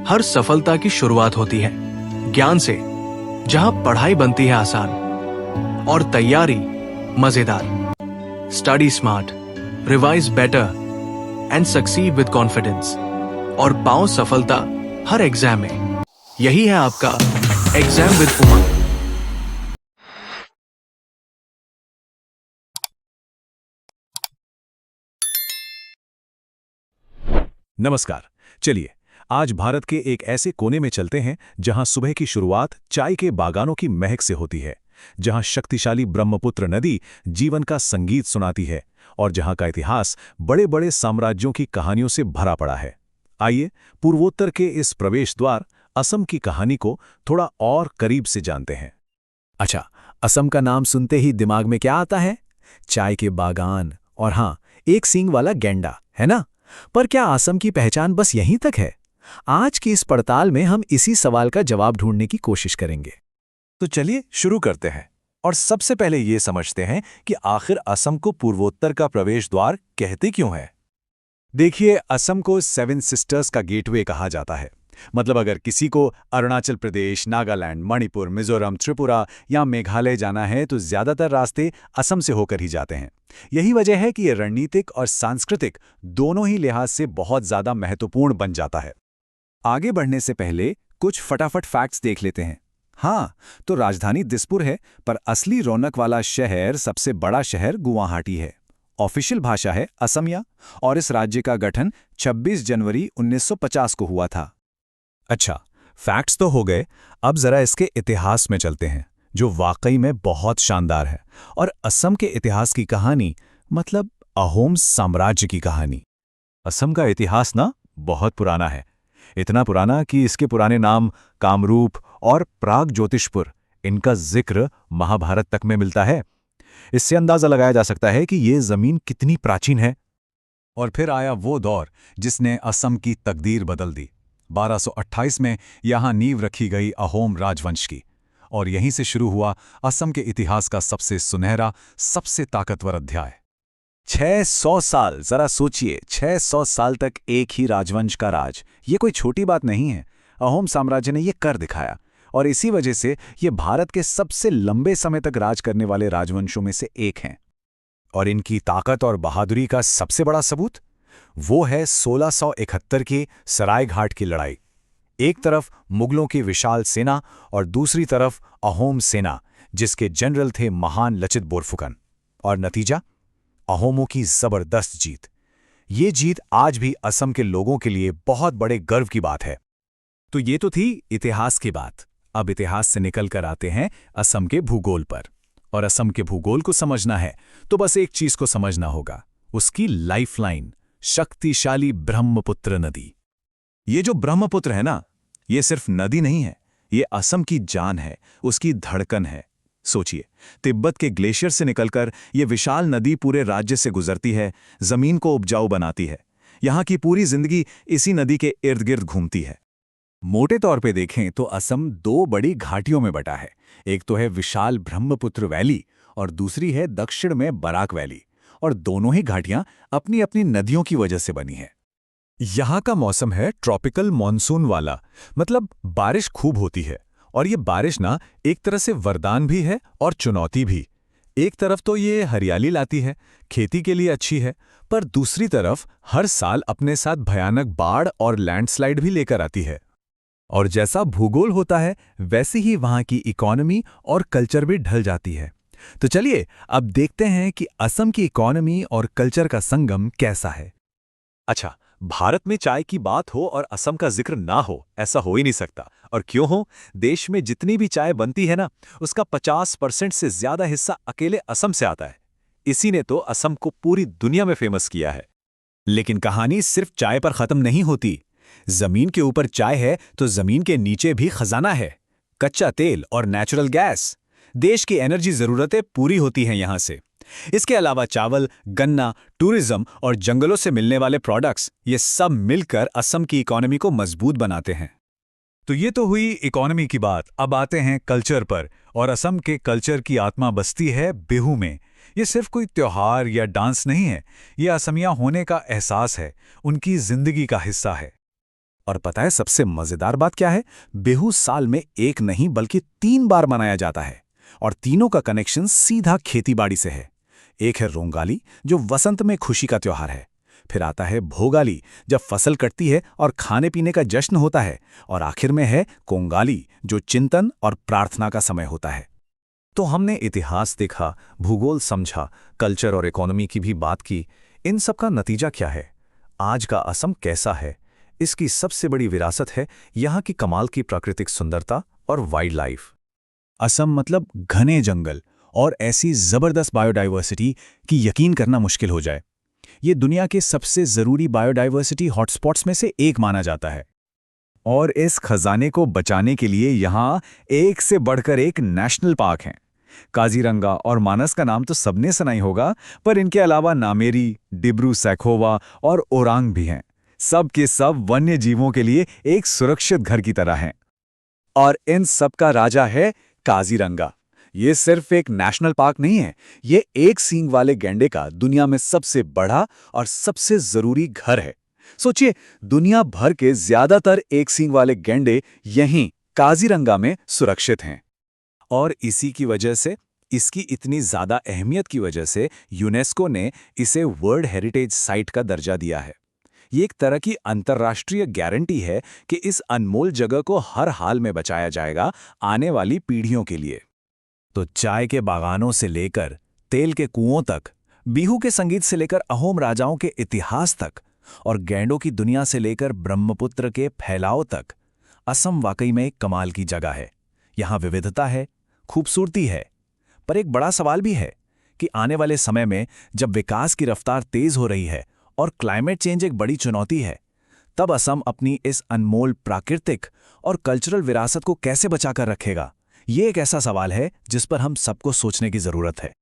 हर सफलता की शुरुआत होती है ज्ञान से, जहां पढ़ाई बनती है आसान और तैयारी मजेदार। Study smart, revise better and succeed with confidence और पाओ सफलता हर एग्जाम में। यही है आपका एग्जाम विद उमंग। नमस्कार। चलिए आज भारत के एक ऐसे कोने में चलते हैं जहां सुबह की शुरुआत चाय के बागानों की महक से होती है, जहां शक्तिशाली ब्रह्मपुत्र नदी जीवन का संगीत सुनाती है और जहां का इतिहास बड़े बड़े साम्राज्यों की कहानियों से भरा पड़ा है। आइए पूर्वोत्तर के इस प्रवेश द्वार असम की कहानी को थोड़ा और करीब से जानते हैं। अच्छा, असम का नाम सुनते ही दिमाग में क्या आता है? चाय के बागान और हाँ, एक सींग वाला गैंडा, है ना? पर क्या असम की पहचान बस यहीं तक है? आज की इस पड़ताल में हम इसी सवाल का जवाब ढूंढने की कोशिश करेंगे। तो चलिए शुरू करते हैं और सबसे पहले ये समझते हैं कि आखिर असम को पूर्वोत्तर का प्रवेश द्वार कहते क्यों है। देखिए, असम को सेवन सिस्टर्स का गेटवे कहा जाता है। मतलब अगर किसी को अरुणाचल प्रदेश, नागालैंड, मणिपुर, मिजोरम, त्रिपुरा या मेघालय जाना है तो ज्यादातर रास्ते असम से होकर ही जाते हैं। यही वजह है कि ये रणनीतिक और सांस्कृतिक दोनों ही लिहाज से बहुत ज्यादा महत्वपूर्ण बन जाता है। आगे बढ़ने से पहले कुछ फटाफट फैक्ट्स देख लेते हैं। हाँ, तो राजधानी दिसपुर है, पर असली रौनक वाला शहर, सबसे बड़ा शहर गुवाहाटी है। ऑफिशियल भाषा है असमिया और इस राज्य का गठन 26 जनवरी 1950 को हुआ था। अच्छा, फैक्ट्स तो हो गए, अब जरा इसके इतिहास में चलते हैं, जो वाकई में बहुत शानदार है। और असम के इतिहास की कहानी, मतलब अहोम साम्राज्य की कहानी। असम का इतिहास ना बहुत पुराना है, इतना पुराना कि इसके पुराने नाम कामरूप और प्राग ज्योतिषपुर, इनका जिक्र महाभारत तक में मिलता है। इससे अंदाजा लगाया जा सकता है कि ये जमीन कितनी प्राचीन है। और फिर आया वो दौर जिसने असम की तकदीर बदल दी। 1228 में यहां नींव रखी गई अहोम राजवंश की, और यहीं से शुरू हुआ असम के इतिहास का सबसे सुनहरा, सबसे ताकतवर अध्याय। 600 साल, जरा सोचिए, 600 साल तक एक ही राजवंश का राज, ये कोई छोटी बात नहीं है। अहोम साम्राज्य ने ये कर दिखाया और इसी वजह से ये भारत के सबसे लंबे समय तक राज करने वाले राजवंशों में से एक हैं। और इनकी ताकत और बहादुरी का सबसे बड़ा सबूत वो है 1671 की सरायघाट की लड़ाई। एक तरफ मुगलों की विशाल सेना और दूसरी तरफ अहोम सेना, जिसके जनरल थे महान लचित बोरफुकन। और नतीजा, अहोमों की जबरदस्त जीत। ये जीत आज भी असम के लोगों के लिए बहुत बड़े गर्व की बात है। तो ये तो थी इतिहास की बात। अब इतिहास से निकल कर आते हैं असम के भूगोल पर। और असम के भूगोल को समझना है तो बस एक चीज को समझना होगा, उसकी लाइफलाइन, शक्तिशाली ब्रह्मपुत्र नदी। ये जो ब्रह्मपुत्र है ना, ये सिर्फ नदी नहीं है, ये असम की जान है, उसकी धड़कन है। सोचिए, तिब्बत के ग्लेशियर से निकलकर ये विशाल नदी पूरे राज्य से गुजरती है, जमीन को उपजाऊ बनाती है। यहां की पूरी जिंदगी इसी नदी के इर्द गिर्द घूमती है। मोटे तौर पे देखें तो असम दो बड़ी घाटियों में बटा है। एक तो है विशाल ब्रह्मपुत्र वैली और दूसरी है दक्षिण में बराक वैली। और दोनों ही घाटियां अपनी अपनी नदियों की वजह से बनी है। यहाँ का मौसम है ट्रॉपिकल मॉनसून वाला, मतलब बारिश खूब होती है। और ये बारिश ना एक तरह से वरदान भी है और चुनौती भी। एक तरफ तो ये हरियाली लाती है, खेती के लिए अच्छी है, पर दूसरी तरफ हर साल अपने साथ भयानक बाढ़ और लैंडस्लाइड भी लेकर आती है। और जैसा भूगोल होता है वैसे ही वहाँ की इकोनॉमी और कल्चर भी ढल जाती है। तो चलिए अब देखते हैं कि असम की इकोनॉमी और कल्चर का संगम कैसा है। अच्छा, भारत में चाय की बात हो और असम का जिक्र ना हो, ऐसा हो ही नहीं सकता। और क्यों हो? देश में जितनी भी चाय बनती है ना, उसका 50% से ज्यादा हिस्सा अकेले असम से आता है। इसी ने तो असम को पूरी दुनिया में फेमस किया है। लेकिन कहानी सिर्फ चाय पर खत्म नहीं होती। जमीन के ऊपर चाय है तो जमीन के नीचे भी खजाना है, कच्चा तेल और नेचुरल गैस। देश की एनर्जी जरूरतें पूरी होती हैं यहां से। इसके अलावा चावल, गन्ना, टूरिज्म और जंगलों से मिलने वाले प्रोडक्ट्स, ये सब मिलकर असम की इकोनॉमी को मजबूत बनाते हैं। तो ये तो हुई इकोनॉमी की बात। अब आते हैं कल्चर पर। और असम के कल्चर की आत्मा बसती है बिहू में। ये सिर्फ कोई त्योहार या डांस नहीं है, ये असमिया होने का एहसास है, उनकी जिंदगी का हिस्सा है। और पता है सबसे मजेदार बात क्या है? बिहू साल में एक नहीं बल्कि 3 बार मनाया जाता है, और तीनों का कनेक्शन सीधा खेतीबाड़ी से है। एक है रोंगाली, जो वसंत में खुशी का त्योहार है। फिर आता है भोगाली, जब फसल कटती है और खाने पीने का जश्न होता है। और आखिर में है कोंगाली, जो चिंतन और प्रार्थना का समय होता है। तो हमने इतिहास देखा, भूगोल समझा, कल्चर और इकोनॉमी की भी बात की। इन सब का नतीजा क्या है? आज का असम कैसा है? इसकी सबसे बड़ी विरासत है यहाँ की कमाल की प्राकृतिक सुंदरता और वाइल्ड लाइफ। असम मतलब घने जंगल और ऐसी जबरदस्त बायोडाइवर्सिटी कि यकीन करना मुश्किल हो जाए। ये दुनिया के सबसे जरूरी बायोडाइवर्सिटी हॉटस्पॉट्स में से एक माना जाता है। और इस खजाने को बचाने के लिए यहाँ एक से बढ़कर एक नेशनल पार्क हैं। काजीरंगा और मानस का नाम तो सबने सुना ही होगा, पर इनके अलावा नामेरी, डिब्रू सैखोवा और ओरांग भी हैं। सब के सब वन्य जीवों के लिए एक सुरक्षित घर की तरह हैं। और इन सब का राजा है काजीरंगा। ये सिर्फ एक नेशनल पार्क नहीं है, ये एक सींग वाले गैंडे का दुनिया में सबसे बड़ा और सबसे जरूरी घर है। सोचिए, दुनिया भर के ज्यादातर एक सींग वाले गैंडे यहीं काजीरंगा में सुरक्षित हैं। और इसी की वजह से, इसकी इतनी ज्यादा अहमियत की वजह से यूनेस्को ने इसे वर्ल्ड हेरिटेज साइट का दर्जा दिया है। ये एक तरह की अंतर्राष्ट्रीय गारंटी है कि इस अनमोल जगह को हर हाल में बचाया जाएगा आने वाली पीढ़ियों के लिए। तो चाय के बागानों से लेकर तेल के कुओं तक, बिहू के संगीत से लेकर अहोम राजाओं के इतिहास तक, और गैंडों की दुनिया से लेकर ब्रह्मपुत्र के फैलाव तक, असम वाकई में एक कमाल की जगह है। यहाँ विविधता है, खूबसूरती है, पर एक बड़ा सवाल भी है कि आने वाले समय में जब विकास की रफ्तार तेज हो रही है और क्लाइमेट चेंज एक बड़ी चुनौती है, तब असम अपनी इस अनमोल प्राकृतिक और कल्चरल विरासत को कैसे बचाकर रखेगा? ये एक ऐसा सवाल है जिस पर हम सबको सोचने की जरूरत है।